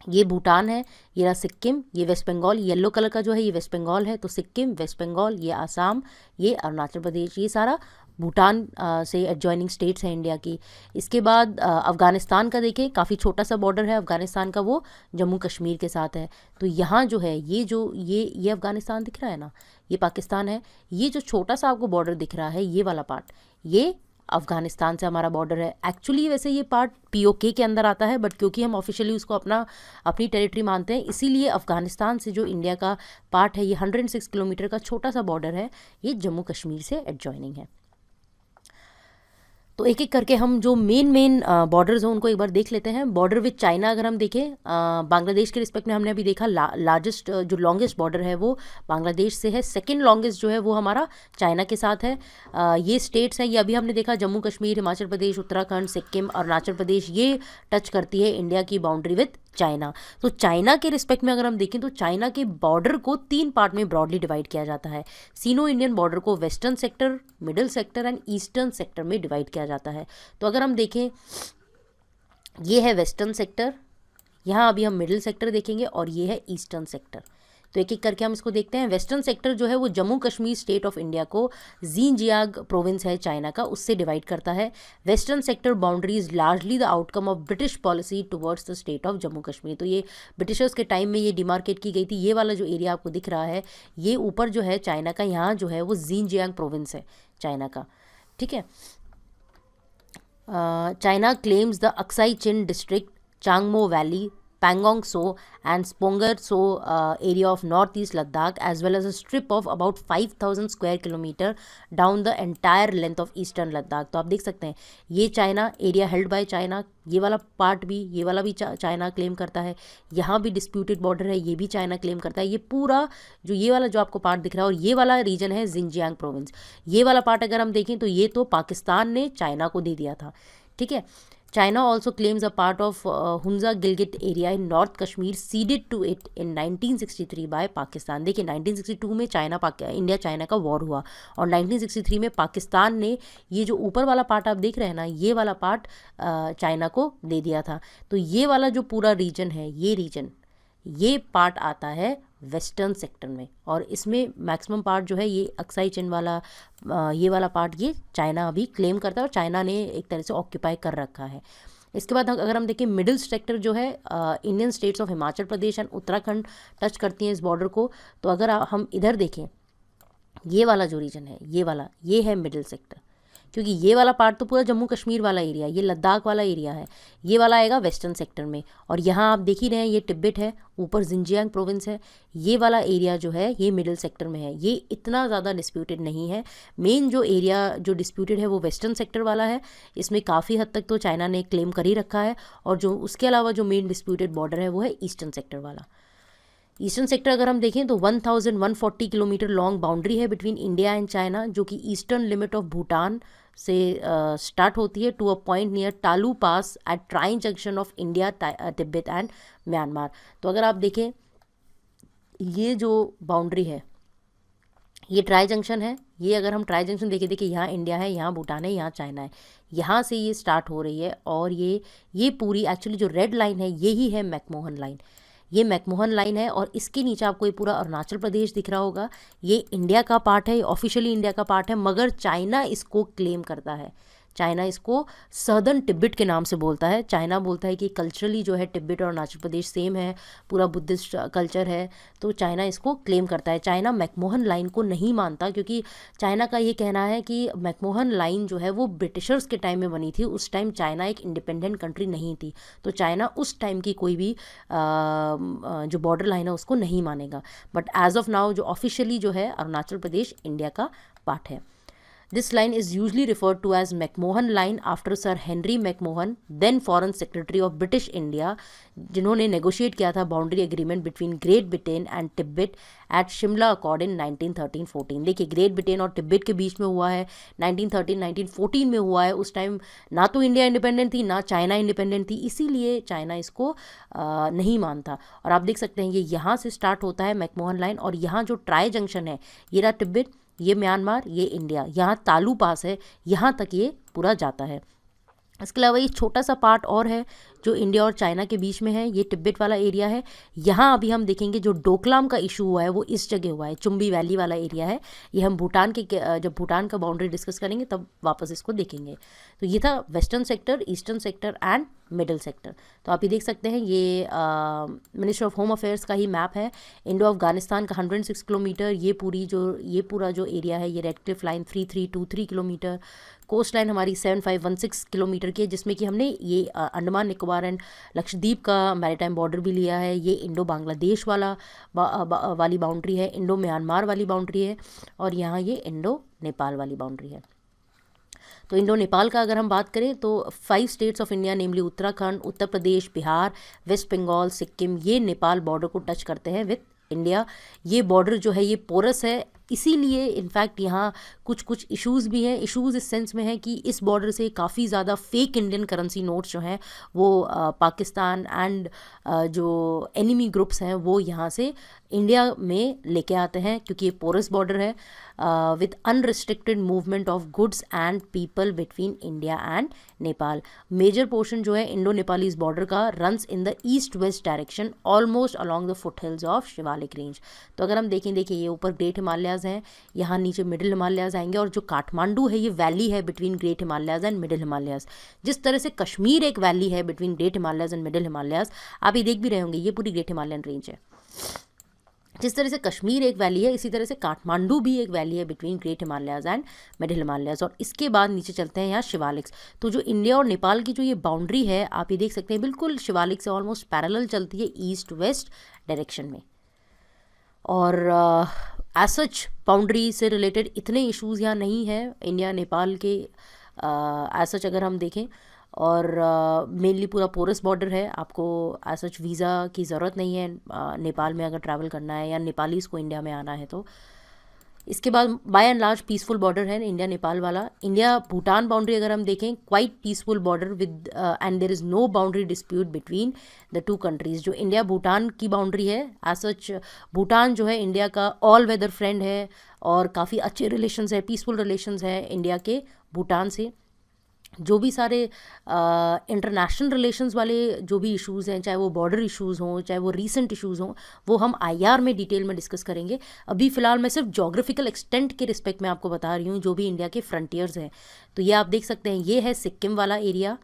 ये भूटान है, ये रहा सिक्किम, ये वेस्ट बंगाल। येलो कलर का जो है ये वेस्ट बंगाल है, तो सिक्किम, वेस्ट बंगाल, ये आसाम, ये अरुणाचल प्रदेश। ये सारा भूटान से एडजॉइनिंग स्टेट्स हैं इंडिया की। इसके बाद अफ़गानिस्तान का देखें काफ़ी छोटा सा बॉर्डर है अफ़गानिस्तान का, वो जम्मू कश्मीर के साथ है। तो यहाँ जो है ये अफ़गानिस्तान दिख रहा है ना, ये पाकिस्तान है। ये जो छोटा सा आपको बॉर्डर दिख रहा है ये वाला पार्ट, ये अफ़गानिस्तान से हमारा बॉर्डर है। एक्चुअली वैसे ये पार्ट पीओके के अंदर आता है, बट क्योंकि हम ऑफिशियली उसको अपनी टेरिटरी मानते हैं इसीलिए अफ़गानिस्तान से जो इंडिया का पार्ट है ये 106 किलोमीटर का छोटा सा बॉर्डर है, ये जम्मू कश्मीर से एडजॉइनिंग है। तो एक एक करके हम जो मेन बॉर्डर्स हैं उनको एक बार देख लेते हैं। बॉर्डर विद चाइना अगर हम देखें बांग्लादेश के रिस्पेक्ट में हमने अभी देखा लार्जेस्ट जो लॉन्गेस्ट बॉर्डर है वो बांग्लादेश से है। सेकंड लॉन्गेस्ट जो है वो हमारा चाइना के साथ है। ये स्टेट्स हैं, ये अभी हमने देखा जम्मू कश्मीर, हिमाचल प्रदेश, उत्तराखंड, सिक्किम, अरुणाचल प्रदेश, ये टच करती है इंडिया की बाउंड्री विद चाइना। तो चाइना के रिस्पेक्ट में अगर हम देखें तो चाइना के बॉर्डर को 3 पार्ट में ब्रॉडली डिवाइड किया जाता है। सीनो इंडियन बॉर्डर को western sector, middle sector and eastern sector में डिवाइड किया जाता है। तो अगर हम देखें ये है वेस्टर्न सेक्टर, यहाँ अभी हम मिडिल सेक्टर देखेंगे और ये है ईस्टर्न सेक्टर। तो एक एक करके हम इसको देखते हैं। वेस्टर्न सेक्टर जो है वो Jammu Kashmir state of India को जीनजियांग प्रोविंस है चाइना का, उससे डिवाइड करता है। Western sector boundary is largely the outcome of British policy towards the state of Jammu Kashmir. तो ये ब्रिटिशर्स के टाइम में ये डिमार्केट की गई थी। ये वाला जो एरिया आपको दिख रहा है ये ऊपर जो है चाइना का, यहाँ जो है वो जीनजियांग प्रोविंस है चाइना का, ठीक है। China claims the Aksai Chin district, Changmo valley, Pangong So and Sponger So area of northeast Ladakh as well as a strip of about 5000 square kilometer down the entire length of eastern Ladakh। तो आप देख सकते हैं ये China area held by China, ये वाला part भी, ये वाला भी चाइना क्लेम करता है। यहाँ भी डिस्प्यूटेड बॉर्डर है, ये भी चाइना क्लेम करता है। ये पूरा जो ये वाला जो आपको पार्ट दिख रहा है और ये वाला रीजन है जिनजियांग प्रोविंस। ये वाला पार्ट अगर हम देखें तो ये तो पाकिस्तान ने चाइना को दे दिया था, ठीक है। China also claims a part of Hunza Gilgit area in North Kashmir ceded to it in 1963 by Pakistan। देखिए 1962 में इंडिया चाइना का वॉर हुआ और 1963 में पाकिस्तान ने ये जो ऊपर वाला पार्ट आप देख रहे हैं ना, ये वाला पार्ट चाइना को दे दिया था। तो ये वाला जो पूरा रीजन है, ये पार्ट आता है वेस्टर्न सेक्टर में, और इसमें मैक्सिमम पार्ट जो है ये अक्साई चिन वाला ये वाला पार्ट ये चाइना अभी क्लेम करता है और चाइना ने एक तरह से ऑक्यूपाई कर रखा है। इसके बाद अगर हम देखें मिडिल सेक्टर जो है Indian states of Himachal Pradesh and Uttarakhand touch करती हैं इस बॉर्डर को। तो अगर हम इधर देखें, ये वाला जो रीजन है ये है मिडिल सेक्टर, क्योंकि ये वाला पार्ट तो पूरा जम्मू कश्मीर वाला एरिया, ये लद्दाख वाला एरिया है, ये वाला आएगा वेस्टर्न सेक्टर में। और यहाँ आप देख ही रहे हैं ये तिब्बत है, ऊपर जिंजियांग प्रोविंस है, ये वाला एरिया जो है ये मिडिल सेक्टर में है। ये इतना ज़्यादा डिस्प्यूटेड नहीं है। मेन जो एरिया जो डिस्प्यूटेड है वो वेस्टर्न सेक्टर वाला है, इसमें काफ़ी हद तक तो चाइना ने क्लेम कर ही रखा है। और जो उसके अलावा जो मेन डिस्प्यूटेड बॉर्डर है वो है ईस्टर्न सेक्टर वाला। ईस्टर्न सेक्टर अगर हम देखें तो 1140 किलोमीटर लॉन्ग बाउंड्री है बिटवीन इंडिया एंड चाइना, जो कि ईस्टर्न लिमिट ऑफ भूटान से स्टार्ट होती है to a point near Talu pass at trijunction of India, Tibet and Myanmar. तो अगर आप देखें ये जो बाउंड्री है ये ट्राई जंक्शन है। ये अगर हम ट्राई जंक्शन देखिए यहाँ इंडिया है, यहाँ भूटान है, यहाँ चाइना है, यहाँ से ये स्टार्ट हो रही है। और ये पूरी एक्चुअली जो रेड लाइन है यही है मैकमोहन लाइन, ये मैकमोहन लाइन है। और इसके नीचे आपको ये पूरा अरुणाचल प्रदेश दिख रहा होगा, ये इंडिया का पार्ट है, ऑफिशियली इंडिया का पार्ट है, मगर चाइना इसको क्लेम करता है। चाइना इसको सदर्न तिब्बत के नाम से बोलता है। चाइना बोलता है कि कल्चरली जो है तिब्बत और अरुणाचल प्रदेश सेम है, पूरा बुद्धिस्ट कल्चर है, तो चाइना इसको क्लेम करता है। चाइना मैकमोहन लाइन को नहीं मानता, क्योंकि चाइना का ये कहना है कि मैकमोहन लाइन जो है वो ब्रिटिशर्स के टाइम में बनी थी। उस टाइम चाइना एक इंडिपेंडेंट कंट्री नहीं थी, तो चाइना उस टाइम की कोई भी जो बॉर्डर लाइन है उसको नहीं मानेगा। बट एज ऑफ नाउ जो ऑफिशियली जो है अरुणाचल प्रदेश इंडिया का पार्ट है। This line is usually referred to as McMahon Line after Sir Henry McMahon, then Foreign Secretary of British India, जिन्होंने नेगोशिएट किया था boundary agreement between Great Britain and Tibet at Shimla accord in 1913-14। देखिए great Britain और तिब्बत के बीच में हुआ है, 1913-1914 में हुआ है। उस टाइम ना तो इंडिया इंडिपेंडेंट थी ना चाइना इंडिपेंडेंट थी, इसीलिए चाइना इसको नहीं मानता। और आप देख सकते हैं ये यहाँ से स्टार्ट होता है मैकमोहन लाइन, और यहाँ जो ट्राई जंक्शन है ये रहा तिब्बत, ये म्यांमार, ये इंडिया, यहाँ तालू पास है, यहाँ तक ये पूरा जाता है। इसके अलावा ये छोटा सा पार्ट और है जो इंडिया और चाइना के बीच में है, ये तिब्बत वाला एरिया है। यहाँ अभी हम देखेंगे जो डोकलाम का इशू हुआ है वो इस जगह हुआ है, चुम्बी वैली वाला एरिया है। ये हम भूटान के जब भूटान का बाउंड्री डिस्कस करेंगे तब वापस इसको देखेंगे। तो ये था western sector, eastern sector and middle sector. तो आप ये देख सकते हैं ये मिनिस्ट्री ऑफ होम अफेयर्स का ही मैप है। इंडो अफगानिस्तान का 106 किलोमीटर, ये पूरा जो एरिया है ये Radcliffe line 3323 kilometre, coast line हमारी 7516 किलोमीटर की है, जिसमें कि हमने ये अंडमान निकोबार एंड लक्षद्वीप का मैरीटाइम बॉर्डर भी लिया है। ये इंडो बांग्लादेश वाली बाउंड्री है, इंडो म्यांमार वाली बाउंड्री है, और यहाँ ये इंडो नेपाल वाली बाउंड्री है। तो इंडो नेपाल का अगर हम बात करें तो 5 states of India namely Uttarakhand, Uttar Pradesh, Bihar, West Bengal, Sikkim, ये नेपाल बॉर्डर को टच करते हैं विद इंडिया। ये बॉर्डर जो है ये पोरस है, इसीलिए इनफैक्ट यहाँ कुछ इश्यूज़ भी हैं। इश्यूज़ इस सेंस में है कि इस बॉर्डर से काफ़ी ज़्यादा फेक इंडियन करेंसी नोट्स जो हैं वो पाकिस्तान एंड जो एनिमी ग्रुप्स हैं वो यहाँ से इंडिया में लेके आते हैं, क्योंकि ये पोरस बॉर्डर है with unrestricted movement of goods and people between India and Nepal. Major portion जो है इंडो नेपालीज बॉर्डर का runs in the east west direction almost along the foot hills of Shivalik range. तो अगर हम देखिए ये ऊपर ग्रेट हिमालयाज़ हैं, यहाँ नीचे मिडिल हिमालयाज़ आएंगे, और जो काठमांडू है ये वैली है between great Himalayas and middle Himalayas. जिस तरह से कश्मीर एक वैली है between great Himalayas and middle Himalayas, आप ये देख भी रहे होंगे ये पूरी ग्रेट हिमालयन रेंज है। जिस तरह से कश्मीर एक वैली है, इसी तरह से काठमांडू भी एक वैली है between great Himalayas and middle Himalayas. और इसके बाद नीचे चलते हैं यहाँ शिवालिक्स। तो जो इंडिया और नेपाल की जो ये बाउंड्री है आप ये देख सकते हैं बिल्कुल शिवालिक से ऑलमोस्ट पैरेलल चलती है ईस्ट वेस्ट डायरेक्शन में। और एज सच बाउंड्री से रिलेटेड इतने इश्यूज़ यहाँ नहीं है इंडिया नेपाल के एज सच अगर हम देखें, और मेनली पूरा पोरस बॉर्डर है, आपको एज सच वीज़ा की ज़रूरत नहीं है नेपाल में अगर ट्रैवल करना है या नेपालीज़ को इंडिया में आना है तो। इसके बाद by and large peaceful border है इंडिया नेपाल वाला। इंडिया भूटान बाउंड्री अगर हम देखें, quite peaceful border with and there is no boundary dispute between the two countries. जो इंडिया भूटान की बाउंड्री है, एज सच भूटान जो है इंडिया का ऑल वेदर फ्रेंड है और काफ़ी अच्छे रिलेशंस है, पीसफुल रिलेशंस है इंडिया के भूटान से। जो भी सारे इंटरनेशनल रिलेशंस वाले जो भी इश्यूज़ हैं, चाहे वो बॉर्डर इश्यूज़ हों, चाहे वो रीसेंट इश्यूज़ हों, वो हम आईआर में डिटेल में डिस्कस करेंगे। अभी फ़िलहाल मैं सिर्फ जोग्राफिकल एक्सटेंट के रिस्पेक्ट में आपको बता रही हूँ जो भी इंडिया के फ्रंटियर्स हैं। तो ये आप देख सकते हैं, ये है सिक्किम वाला एरिया,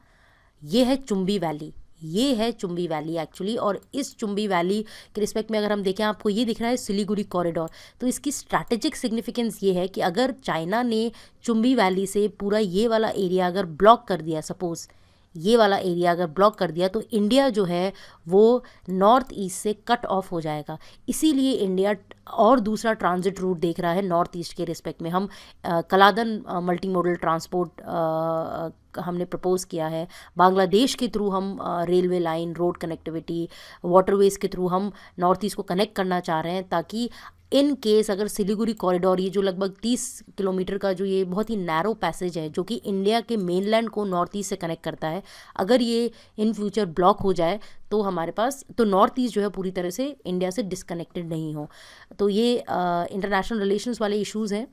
ये है चुम्बी वैली, ये है चुम्बी वैली एक्चुअली। और इस चुम्बी वैली के रिस्पेक्ट में अगर हम देखें, आपको ये दिख रहा है सिलीगुड़ी कॉरिडोर। तो इसकी स्ट्रैटेजिक सिग्निफिकेंस ये है कि अगर चाइना ने चुम्बी वैली से पूरा ये वाला एरिया अगर ब्लॉक कर दिया, सपोज़ ये वाला एरिया अगर ब्लॉक कर दिया, तो इंडिया जो है वो नॉर्थ ईस्ट से कट ऑफ हो जाएगा। इसीलिए इंडिया और दूसरा ट्रांजिट रूट देख रहा है नॉर्थ ईस्ट के रिस्पेक्ट में। हम कलादन मल्टी मॉडल ट्रांसपोर्ट हमने प्रपोज किया है। बांग्लादेश के थ्रू हम railway line, road connectivity, waterways के थ्रू हम नॉर्थ ईस्ट को कनेक्ट करना चाह रहे हैं, ताकि इन केस अगर सिलीगुड़ी कॉरिडोर, ये जो लगभग 30 किलोमीटर का जो ये बहुत ही नैरो पैसेज है जो कि इंडिया के मेनलैंड को नॉर्थ ईस्ट से कनेक्ट करता है, अगर ये इन फ्यूचर ब्लॉक हो जाए तो हमारे पास तो नॉर्थ ईस्ट जो है पूरी तरह से इंडिया से डिस्कनेक्टेड नहीं हो। तो ये इंटरनेशनल रिलेशंस वाले इश्यूज़ हैं।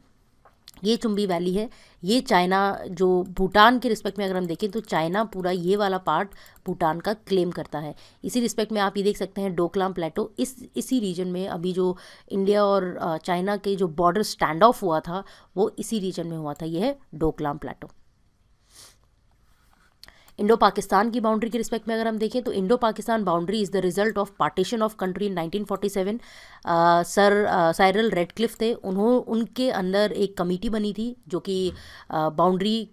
ये चुम्बी वैली है, ये चाइना जो भूटान के रिस्पेक्ट में अगर हम देखें तो चाइना पूरा ये वाला पार्ट भूटान का क्लेम करता है। इसी रिस्पेक्ट में आप ये देख सकते हैं डोकलाम प्लेटो, इसी रीजन में अभी जो इंडिया और चाइना के जो बॉर्डर स्टैंड ऑफ हुआ था वो इसी रीजन में हुआ था। ये है डोकलाम प्लेटो। इंडो पाकिस्तान की बाउंड्री के रिस्पेक्ट में अगर हम देखें तो Indo Pakistan boundary is the result of partition of country in 1947। Sir Cyril Radcliffe थे, उनके अंदर एक कमेटी बनी थी जो कि बाउंड्री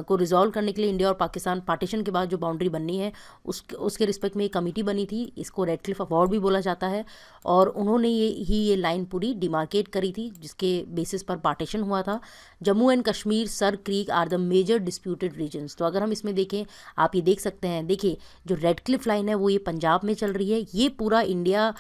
को रिजॉल्व करने के लिए, इंडिया और पाकिस्तान पार्टीशन के बाद जो बाउंड्री बननी है उसके रिस्पेक्ट में एक कमेटी बनी थी। इसको रेडक्लिफ अवार्ड भी बोला जाता है। और उन्होंने ये लाइन पूरी डिमार्केट करी थी जिसके बेसिस पर पार्टीशन हुआ था। Jammu and Kashmir, Sir Creek are the major disputed regions. तो अगर हम इसमें देखें, आप ये देख सकते हैं, देखिए जो रेडक्लिफ लाइन है वो ये पंजाब में चल रही है। ये पूरा इंडिया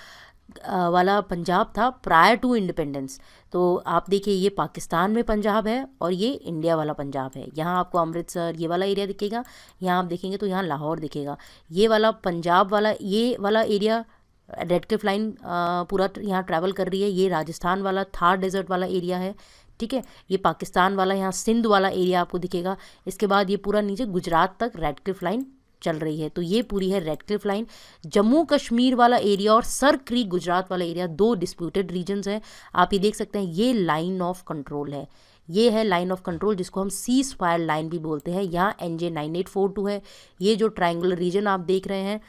वाला पंजाब था प्रायर टू इंडिपेंडेंस। तो आप देखिए ये पाकिस्तान में पंजाब है और ये इंडिया वाला पंजाब है। यहाँ आपको अमृतसर ये वाला एरिया दिखेगा, यहाँ आप देखेंगे तो यहाँ लाहौर दिखेगा। ये वाला पंजाब वाला, ये वाला एरिया रेडक्लिफ लाइन पूरा यहाँ ट्रैवल कर रही है। ये राजस्थान वाला थार डेजर्ट वाला एरिया है, ठीक है। ये पाकिस्तान वाला, यहाँ सिंध वाला एरिया आपको दिखेगा। इसके बाद ये पूरा नीचे गुजरात तक रेडक्लिफ लाइन चल रही है। तो ये पूरी है रेडक्लिफ लाइन। जम्मू कश्मीर वाला एरिया और सर क्रीक गुजरात वाला एरिया दो डिस्प्यूटेड रीजन्स हैं। आप ये देख सकते हैं, ये लाइन ऑफ कंट्रोल है, ये है लाइन ऑफ कंट्रोल जिसको हम सीज फायर लाइन भी बोलते हैं। यहाँ NJ 9842 है। ये जो ट्रायंगुलर रीजन आप देख रहे हैं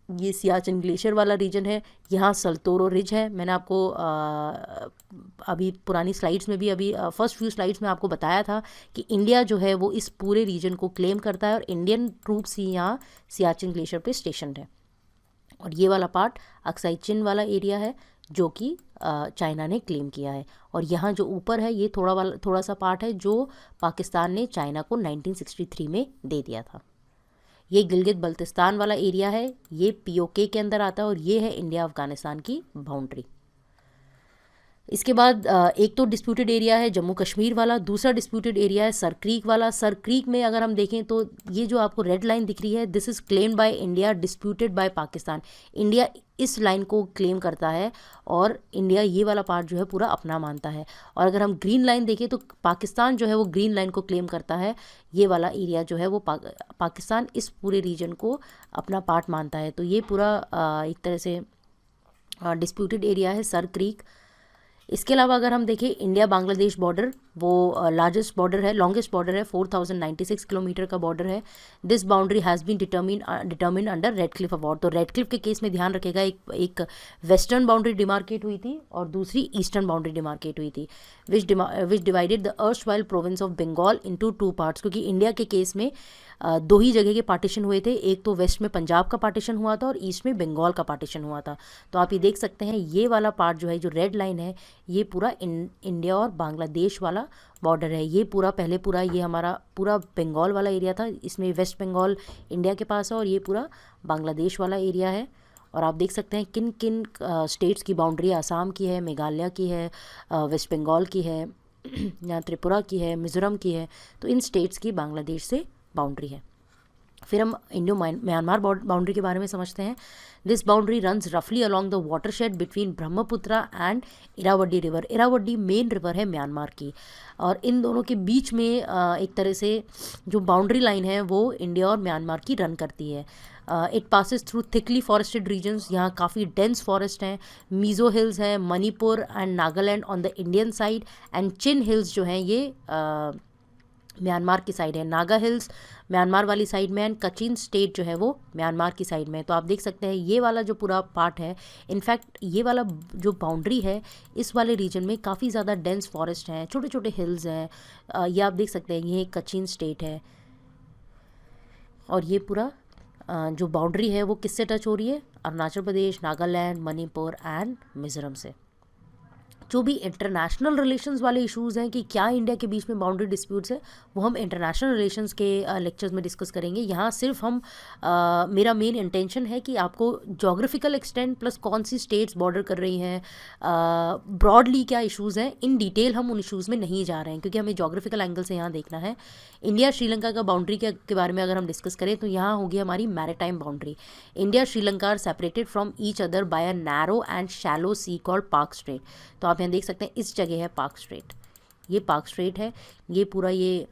ये सियाचिन ग्लेशियर वाला रीजन है। यहाँ सल्तोरो रिज है। मैंने आपको अभी पुरानी स्लाइड्स में भी, अभी फर्स्ट फ्यू स्लाइड्स में आपको बताया था कि इंडिया जो है वो इस पूरे रीजन को क्लेम करता है और इंडियन ट्रूप्स ही यहाँ सियाचिन ग्लेशियर पे स्टेशन है। और ये वाला पार्ट अक्साई चिन वाला एरिया है जो कि चाइना ने क्लेम किया है। और यहाँ जो ऊपर है ये थोड़ा सा पार्ट है जो पाकिस्तान ने चाइना को 1963 में दे दिया था। ये गिलगित बल्तिस्तान वाला एरिया है, ये POK के अंदर आता है और ये है इंडिया अफगानिस्तान की बाउंड्री। इसके बाद एक तो डिस्प्यूटेड एरिया है जम्मू कश्मीर वाला, दूसरा डिस्प्यूटेड एरिया है सर क्रीक वाला। सर क्रीक में अगर हम देखें तो ये जो आपको रेड लाइन दिख रही है, this is claimed by India, disputed by Pakistan. India इस लाइन को क्लेम करता है और इंडिया ये वाला पार्ट जो है पूरा अपना मानता है। और अगर हम ग्रीन लाइन देखें तो पाकिस्तान जो है वो ग्रीन लाइन को क्लेम करता है। ये वाला एरिया जो है वो पाकिस्तान इस पूरे रीजन को अपना पार्ट मानता है। तो ये पूरा एक तरह से डिस्प्यूटेड एरिया है सर क्रीक। इसके अलावा अगर हम देखें इंडिया बांग्लादेश बॉर्डर, वो लार्जेस्ट बॉर्डर है, लॉन्गेस्ट बॉर्डर है, 4096 किलोमीटर का बॉर्डर है। This boundary has been determine under Radcliffe award. तो रेडक्लिफ के केस में ध्यान रखेगा, एक वेस्टर्न बाउंड्री डिमार्केट हुई थी और दूसरी ईस्टर्न बाउंड्री डिमार्केट हुई थी, which divided the erstwhile province of Bengal into 2 parts. क्योंकि इंडिया के केस में दो ही जगह के पार्टीशन हुए थे, एक तो वेस्ट में पंजाब का पार्टीशन हुआ था और ईस्ट में बंगाल का पार्टीशन हुआ था। तो आप ये देख सकते हैं ये वाला पार्ट जो है, जो रेड लाइन है, ये पूरा इंडिया और बांग्लादेश वाला बॉर्डर है। ये पहले पूरा ये हमारा पूरा बंगाल वाला एरिया था, इसमें वेस्ट बंगाल इंडिया के पास है और ये पूरा बांग्लादेश वाला एरिया है। और आप देख सकते हैं किन किन स्टेट्स की बाउंड्री, असम की है, मेघालय की है, वेस्ट बंगाल की है, यहाँ त्रिपुरा की है, मिज़ोरम की है। तो इन स्टेट्स की बांग्लादेश से बाउंड्री है। फिर हम इंडो म्यांमार बाउंड्री के बारे में समझते हैं। दिस बाउंड्री रन्स रफली along the watershed between Brahmaputra and Irrawaddy river. Irrawaddy main river है म्यांमार की, और इन दोनों के बीच में एक तरह से जो बाउंड्री लाइन है वो इंडिया और म्यांमार की रन करती है। It passes through thickly forested regions, यहाँ काफ़ी डेंस फॉरेस्ट हैं। मीज़ो हिल्स हैं, Manipur and Nagaland on the Indian side, and Chin hills जो हैं ये म्यांमार की साइड है। नागा हिल्स म्यांमार वाली साइड में, एंड कचिन स्टेट जो है वो म्यांमार की साइड में। तो आप देख सकते हैं ये वाला जो पूरा पार्ट है, इनफैक्ट ये वाला जो बाउंड्री है इस वाले रीजन में काफ़ी ज़्यादा डेंस फॉरेस्ट हैं, छोटे छोटे हिल्स हैं। ये आप देख सकते हैं ये कचिन स्टेट है, और ये पूरा जो बाउंड्री है वो किससे टच हो रही है? अरुणाचल प्रदेश, नागालैंड, मणिपुर एंड मिज़ोरम से। जो भी इंटरनेशनल रिलेशंस वाले इश्यूज़ हैं कि क्या इंडिया के बीच में बाउंड्री डिस्प्यूट्स है, वो हम इंटरनेशनल रिलेशंस के लेक्चर्स में डिस्कस करेंगे। यहाँ सिर्फ हम मेरा मेन इंटेंशन है कि आपको जोग्राफिकल एक्सटेंट प्लस कौन सी स्टेट्स बॉर्डर कर रही हैं, ब्रॉडली क्या इश्यूज़ हैं, इन डिटेल हम उन इश्यूज़ में नहीं जा रहे हैं क्योंकि हमें जोग्राफिकल एंगल से यहाँ देखना है। इंडिया श्रीलंका का बाउंड्री के बारे में अगर हम डिस्कस करें तो यहाँ होगी हमारी maritime boundary. India Sri Lanka are separated from each other by a narrow and shallow she called park straight. तो आप यहाँ देख सकते हैं इस जगह है पार्क स्ट्रेट, ये पार्क स्ट्रेट है। ये पूरा ये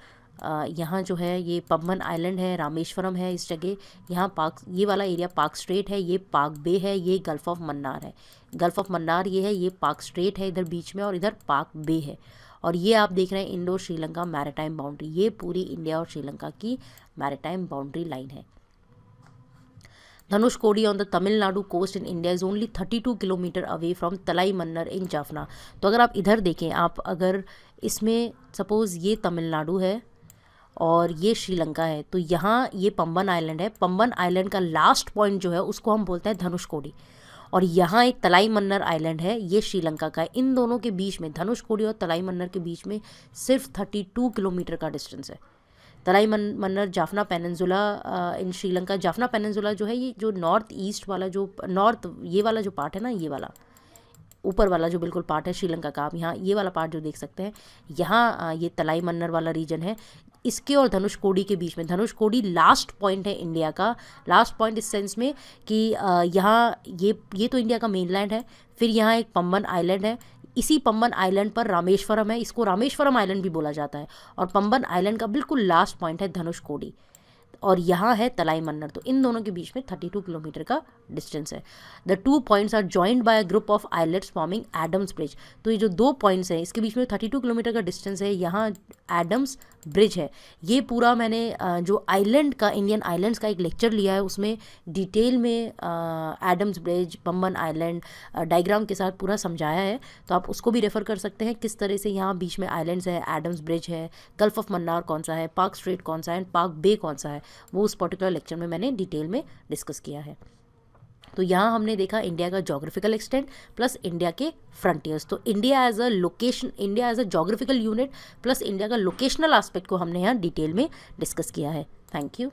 यहाँ जो है ये पम्बन आइलैंड है, रामेश्वरम है इस जगह। यहाँ पार्क, ये वाला एरिया पार्क स्ट्रेट है, ये पार्क बे है, ये गल्फ ऑफ मन्नार है। गल्फ ऑफ मन्नार ये है, ये पार्क स्ट्रेट है इधर बीच में, और इधर पार्क बे है। और ये आप देख रहे हैं इंडो श्रीलंका मैरीटाइम बाउंड्री, ये पूरी इंडिया और श्रीलंका की मैरीटाइम बाउंड्री लाइन है। Dhanushkodi on the Tamil Nadu coast in India is only 32 kilometre away from Talaimannar in Jaffna. तो अगर आप इधर देखें, आप अगर इसमें सपोज़ ये तमिलनाडु है और ये श्रीलंका है, तो यहाँ ये पम्बन आइलैंड है। पम्बन आइलैंड का लास्ट पॉइंट जो है उसको हम बोलते हैं धनुषकोडी, और यहाँ एक तलाई मन्नर आइलैंड है, ये श्रीलंका का है। इन दोनों के बीच में, धनुषकोडी और तलाई मन्नर के बीच में सिर्फ 32 किलोमीटर का डिस्टेंस है। तलाई मन्नर जाफना पेनिनसुला इन श्रीलंका। जाफना पेनिनसुला जो है ये जो नॉर्थ ईस्ट वाला जो ये वाला जो पार्ट है ना, ये वाला ऊपर वाला जो बिल्कुल पार्ट है श्रीलंका का, आप यहाँ ये वाला पार्ट जो देख सकते हैं, यहाँ ये तलाई मन्नर वाला रीजन है। इसके और धनुषकोडी के बीच में, धनुषकोडी लास्ट पॉइंट है इंडिया का, लास्ट पॉइंट इस सेंस में कि यहाँ ये तो इंडिया का मेनलैंड है। फिर यहाँ एक पम्बन आइलैंड है, इसी पम्बन आइलैंड पर रामेश्वरम है, इसको रामेश्वरम आइलैंड भी बोला जाता है। और पम्बन आइलैंड का बिल्कुल लास्ट पॉइंट है धनुषकोडी, और यहाँ है तलाई मन्नर। तो इन दोनों के बीच में 32 किलोमीटर का डिस्टेंस है। The 2 points are joined by a group of islands forming Adam's Bridge. तो ये जो 2 पॉइंट्स हैं इसके बीच में 32 किलोमीटर का डिस्टेंस है, यहाँ एडम्स ब्रिज है। ये पूरा मैंने जो आइलैंड का, इंडियन आइलैंड्स का एक लेक्चर लिया है, उसमें डिटेल में Adam's Bridge, Pamban island diagram के साथ पूरा समझाया है, तो आप उसको भी रेफ़र कर सकते हैं किस तरह से यहाँ बीच में आइलैंड्स है, एडम्स ब्रिज है, गल्फ ऑफ मन्नार कौन सा है, पार्क स्ट्रेट कौन सा है, एंड पार्क बे कौन सा है, वो उस पर्टिकुलर लेक्चर में मैंने डिटेल में डिस्कस किया है। तो यहाँ हमने देखा इंडिया का जोग्राफिकल एक्सटेंट प्लस इंडिया के फ्रंटियर्स। तो India as a location, India as a geographical unit plus India का लोकेशनल एस्पेक्ट को हमने यहाँ डिटेल में डिस्कस किया है। Thank you.